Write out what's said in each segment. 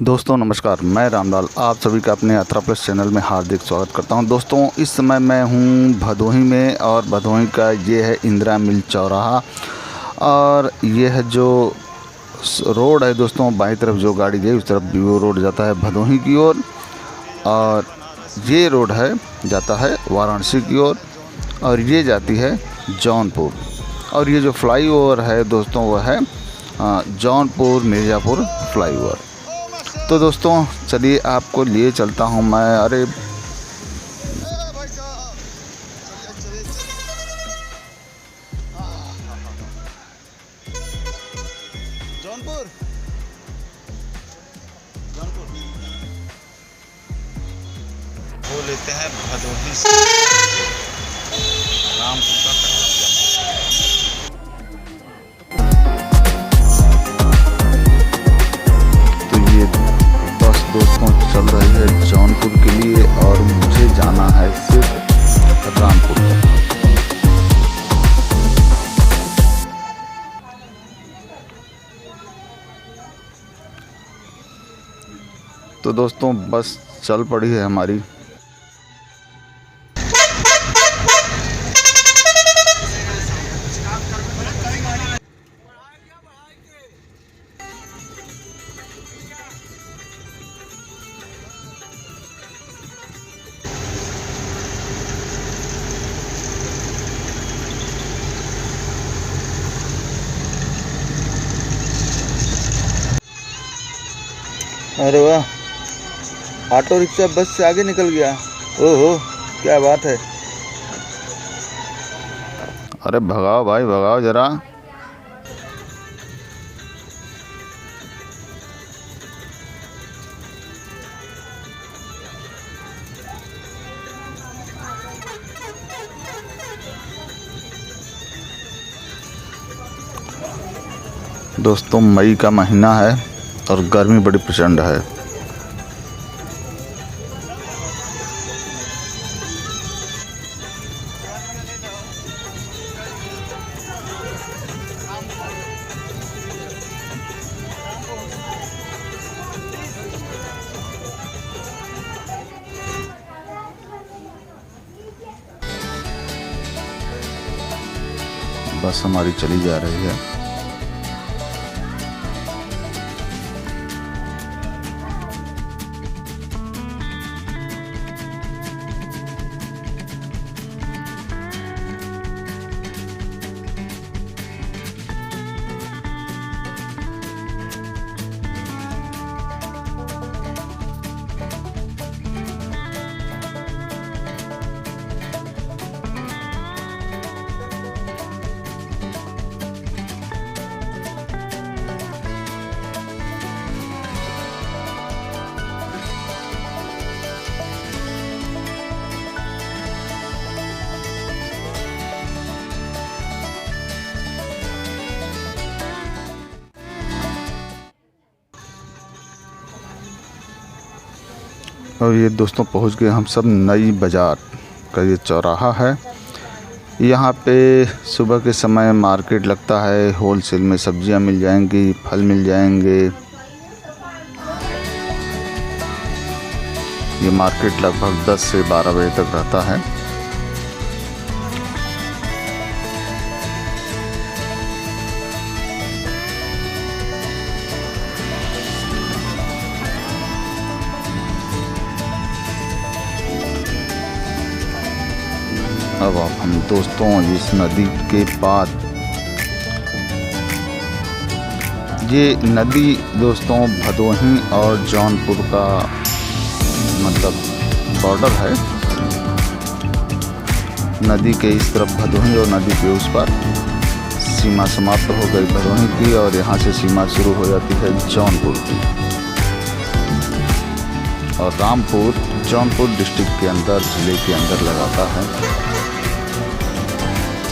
दोस्तों नमस्कार, मैं रामलाल आप सभी का अपने यात्रा प्लस चैनल में हार्दिक स्वागत करता हूं। दोस्तों इस समय मैं हूं भदोही में और भदोही का ये है इंदिरा मिल चौराहा। और ये है जो रोड है दोस्तों, बाईं तरफ जो गाड़ी गई उस तरफ वो रोड जाता है भदोही की ओर, और ये रोड है जाता है वाराणसी की ओर, और ये जाती है जौनपुर। और ये जो फ्लाईओवर है दोस्तों वो है जौनपुर मिर्ज़ापुर फ्लाईओवर। तो दोस्तों चलिए आपको लिए चलता हूँ मैं। अरे जौनपुर जौनपुर वो लेते हैं भदोही से रामपुर का तो ये बस दोस्तों चल रही है जौनपुर के लिए और मुझे जाना है सिर्फ रामपुर तक। तो दोस्तों बस चल पड़ी है हमारी। अरे वाह, ऑटो रिक्शा बस से आगे निकल गया। ओहो, क्या बात है। अरे भगाओ भाई भगाओ जरा। दोस्तों मई का महीना है और गर्मी बड़ी प्रचंड है। बस हमारी चली जा रही है। और ये दोस्तों पहुंच गए हम सब नई बाज़ार का ये चौराहा है। यहाँ पे सुबह के समय मार्केट लगता है, होलसेल में सब्जियां मिल जाएंगी, फल मिल जाएंगे। ये मार्केट लगभग 10 से 12 बजे तक रहता है। अब हम दोस्तों इस नदी के पार, ये नदी दोस्तों भदोही और जौनपुर का मतलब बॉर्डर है। नदी के इस तरफ भदोही और नदी के उस पर सीमा समाप्त हो गई भदोही की, और यहाँ से सीमा शुरू हो जाती है जौनपुर की। और रामपुर जौनपुर डिस्ट्रिक्ट के अंदर, जिले के अंदर लगाता है।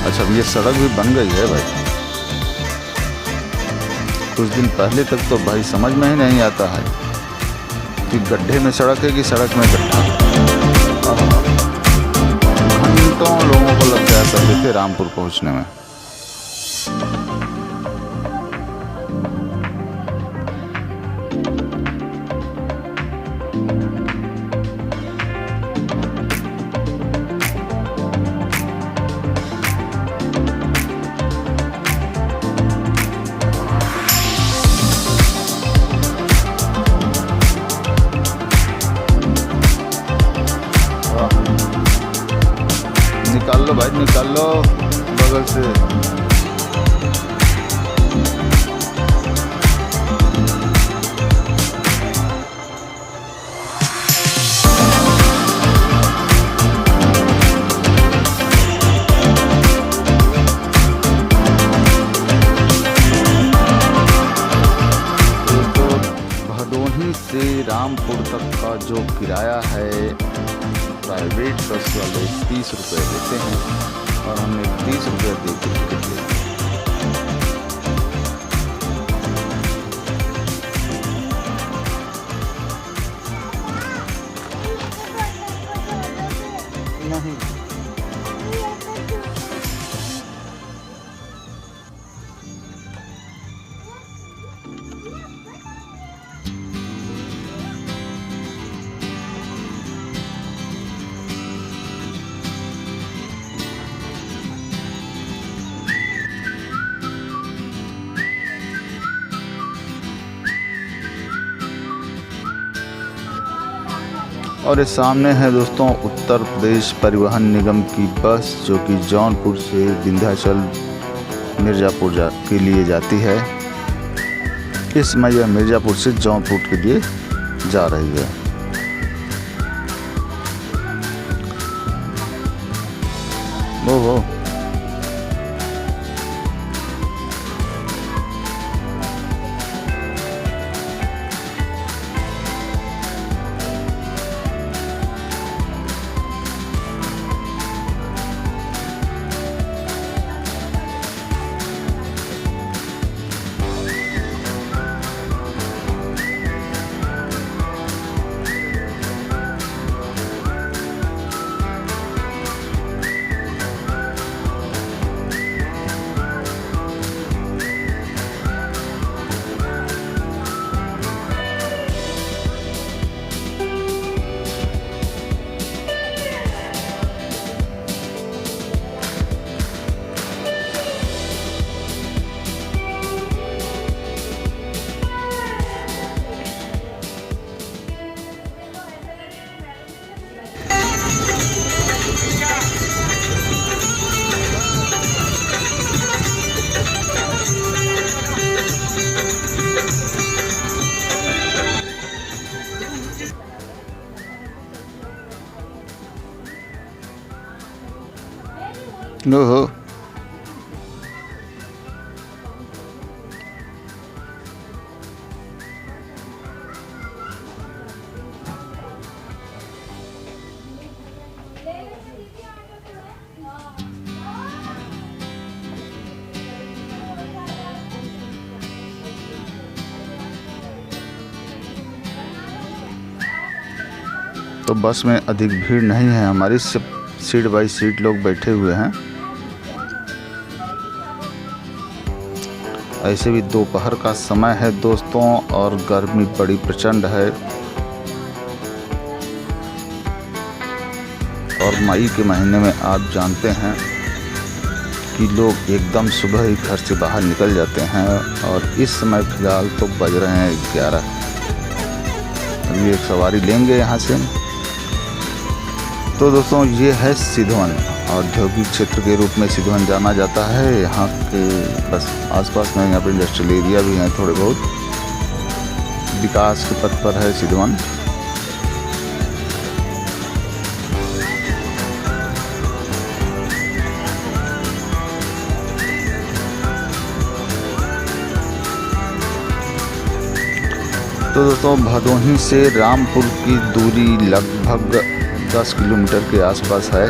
अच्छा ये सड़क भी बन गई है भाई। कुछ दिन पहले तक तो भाई समझ में ही नहीं आता है कि गड्ढे में सड़क है कि सड़क में गड्ढा। घंटों लोगों को लग जाया करते थे रामपुर पहुंचने में। बगल से। भदोही से रामपुर तक का जो किराया है प्राइवेट बस वाले 30 रुपये देते हैं और हमने 30 रुपये दे के टिकट लिया। नहीं और इस सामने है दोस्तों उत्तर प्रदेश परिवहन निगम की बस जो कि जौनपुर से विंध्याचल मिर्ज़ापुर के लिए जाती है। इस समय यह मिर्ज़ापुर से जौनपुर के लिए जा रही है। ओहो ओहो तो बस में अधिक भीड़ नहीं है, हमारी सब सीट बाई सीट लोग बैठे हुए हैं। ऐसे भी दोपहर का समय है दोस्तों और गर्मी बड़ी प्रचंड है और मई के महीने में आप जानते हैं कि लोग एकदम सुबह ही घर से बाहर निकल जाते हैं और इस समय फ़िलहाल तो बज रहे हैं 11। अभी एक सवारी लेंगे यहाँ से। तो दोस्तों ये है सिधवन, औद्योगिक क्षेत्र के रूप में सिधवन जाना जाता है। यहाँ के बस आसपास में यहाँ पर इंडस्ट्रियल एरिया भी हैं, थोड़े बहुत विकास के पथ पर है सिधवन। तो दोस्तों भदोही से रामपुर की दूरी लगभग 10 किलोमीटर के आसपास है।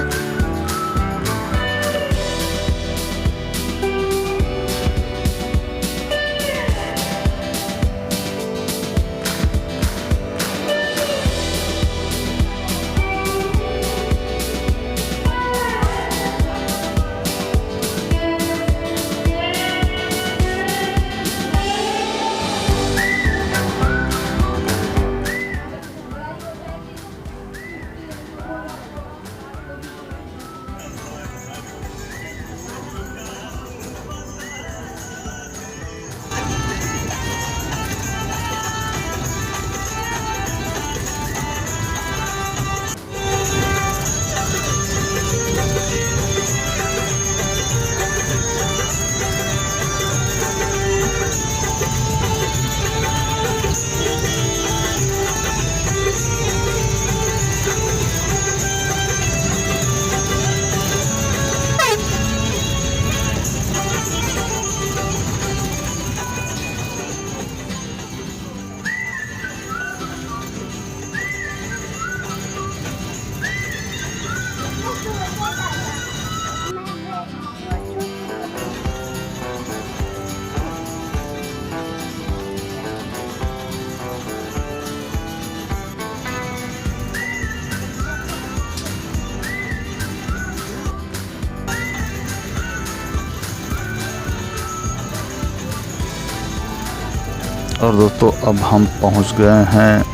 और दोस्तों अब हम पहुंच गए हैं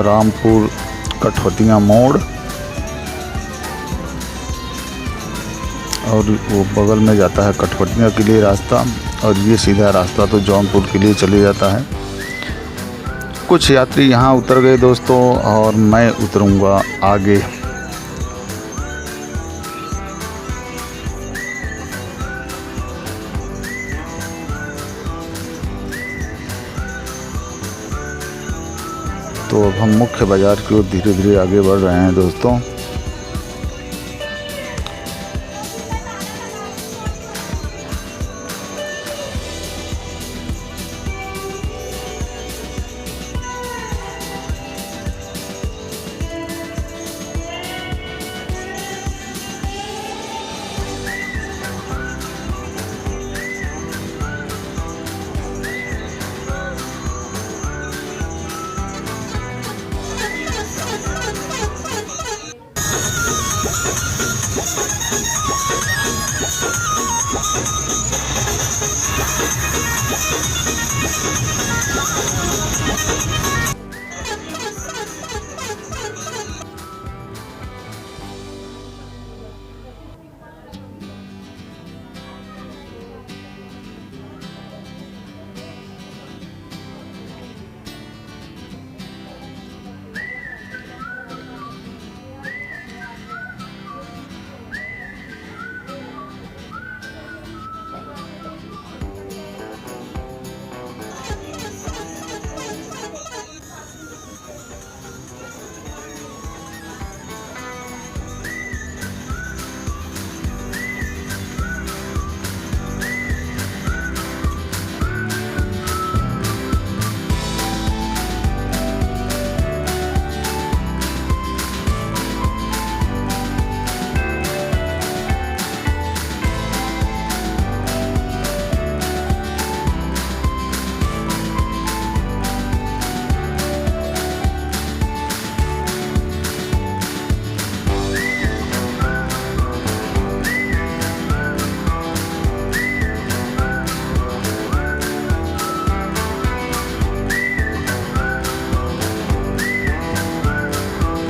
रामपुर कठवतिया मोड़, और वो बगल में जाता है कठवतिया के लिए रास्ता, और ये सीधा रास्ता तो जौनपुर के लिए चले जाता है। कुछ यात्री यहाँ उतर गए दोस्तों, और मैं उतरूँगा आगे। तो अब हम मुख्य बाज़ार की ओर धीरे धीरे आगे बढ़ रहे हैं दोस्तों।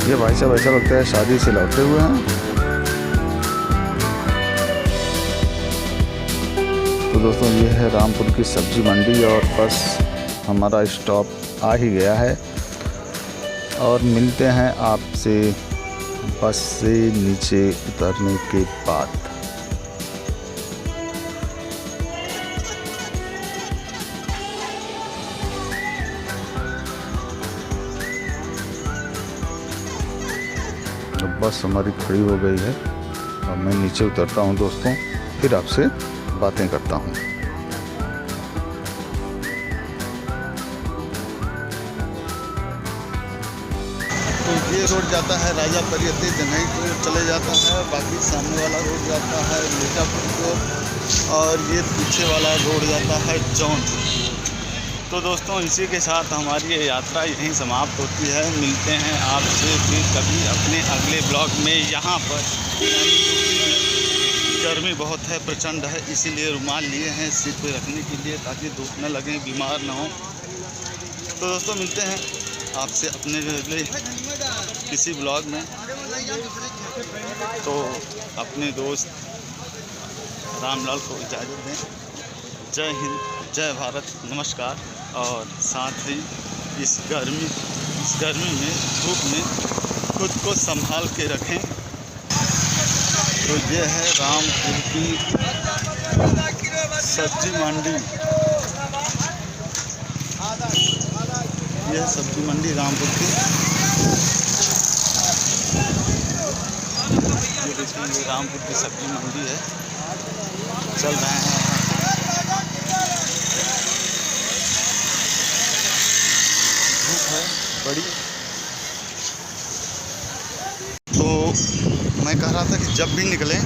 ये भाई साहब ऐसा लगता है शादी से लौटे हुए हैं। तो दोस्तों ये है रामपुर की सब्जी मंडी, और बस हमारा स्टॉप आ ही गया है, और मिलते हैं आपसे बस से नीचे उतरने के बाद। अब बस हमारी खड़ी हो गई है, और मैं नीचे उतरता हूं दोस्तों, फिर आपसे बातें करता हूं। तो ये रोड जाता है राजा परियते जंघई को चले जाता है, बाकी सामने वाला रोड जाता है मिर्जापुर को, और ये पीछे वाला रोड जाता है जौनपुर। तो दोस्तों इसी के साथ हमारी ये यात्रा यहीं समाप्त होती है। मिलते हैं आपसे फिर कभी अपने अगले ब्लॉग में। यहाँ पर गर्मी बहुत है, प्रचंड है, इसीलिए रुमाल लिए हैं सिर पे रखने के लिए ताकि धूप न लगे, बीमार ना हो। तो दोस्तों मिलते हैं आपसे अपने अगले किसी ब्लॉग में। तो अपने दोस्त रामलाल को इजाज़त दें। जय हिंद, जय भारत, नमस्कार। और साथ ही इस गर्मी में, धूप में खुद को संभाल के रखें। तो ये है रामपुर की सब्जी मंडी, यह सब्जी मंडी रामपुर की। ये देखिए ये रामपुर की सब्जी मंडी है, चल रहे हैं। बड़ी। तो मैं कह रहा था कि जब भी निकलें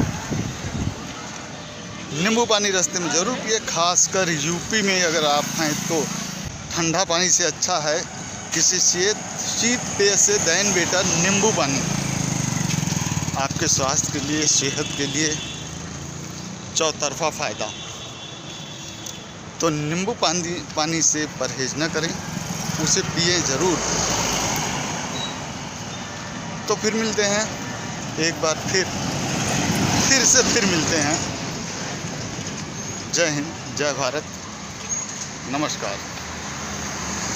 नींबू पानी रास्ते में ज़रूर पिए, खासकर यूपी में अगर आप हैं तो ठंडा पानी से अच्छा है किसी शीत पेय से दैन बेटर नींबू पानी। आपके स्वास्थ्य के लिए, सेहत के लिए चौतरफा फ़ायदा। तो नींबू पानी से परहेज न करें, उसे पिए ज़रूर। तो फिर मिलते हैं एक बार फिर मिलते हैं। जय हिंद, जय भारत, नमस्कार।